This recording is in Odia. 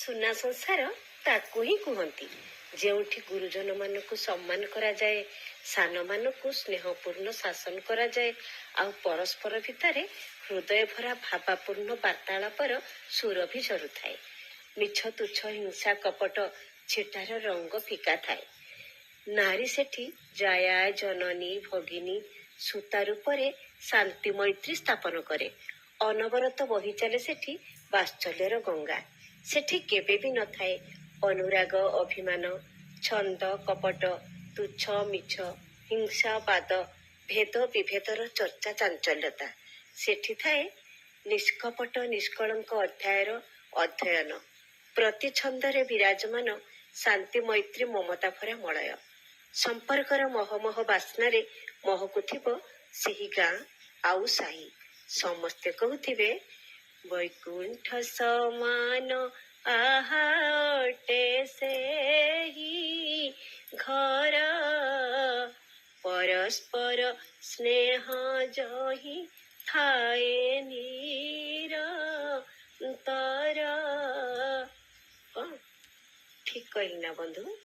ସୁନା ସଂସାର ତାକୁ ହିଁ କୁହନ୍ତି ଯେଉଁଠି ଗୁରୁଜନ ମାନଙ୍କୁ ସମ୍ମାନ କରାଯାଏ, ସାନମାନଙ୍କୁ ସ୍ନେହପୂର୍ଣ୍ଣ ଶାସନ କରାଯାଏ, ଆଉ ପରସ୍ପର ଭିତରେ ହୃଦୟ ଭରା ଭାବାପୂର୍ଣ୍ଣ ବାର୍ତ୍ତାଳାପର ସୁର ବି ଝରୁଥାଏ। ମିଛ ତୁଚ୍ଛ ହିଂସା କପଟ ଛିଟାର ରଙ୍ଗ ଫିକା ଥାଏ। ନାରୀ ସେଠି ଜାୟା ଜନନୀ ଭଗିନୀ ସୂତା ରୂପରେ ଶାନ୍ତି ମୈତ୍ରୀ ସ୍ଥାପନ କରେ। ଅନବରତ ବହି ଚାଲେ ସେଠି ବାତ୍ସଲ୍ୟର ଗଙ୍ଗା। ସେଠି କେବେ ବି ନଥାଏ ଅନୁରାଗ ଅଭିମାନ, ଛନ୍ଦ କପଟ, ତୁଚ୍ଛ ମିଛ, ହିଂସା ବାଦ, ଭେଦ ବିଭେଦର ଚର୍ଚ୍ଚା ଚାଞ୍ଚଲ୍ୟତା। ସେଠି ଥାଏ ନିଷ୍କପଟ ନିଷ୍କଳଙ୍କ ଅଧ୍ୟାୟର ଅଧ୍ୟୟନ। ପ୍ରତି ଛନ୍ଦରେ ବିରାଜମାନ ଶାନ୍ତି ମୈତ୍ରୀ ମମତା ଭରା ମଳୟ। ସମ୍ପର୍କର ମହମହ ବାସ୍ନାରେ ମହକୁଥିବ ସେହି ଗାଁ ଆଉ ସାହି। ସମସ୍ତେ କହୁଥିବେ ବୈକୁଣ୍ଠ ସମାନ ଆହା ଅଟେ ସେହି ଘର, ପରସ୍ପର ସ୍ନେହ ଯହି ଥାଏ ନିରନ୍ତର। କଣ ଠିକ କହିଲି ନା ବନ୍ଧୁ?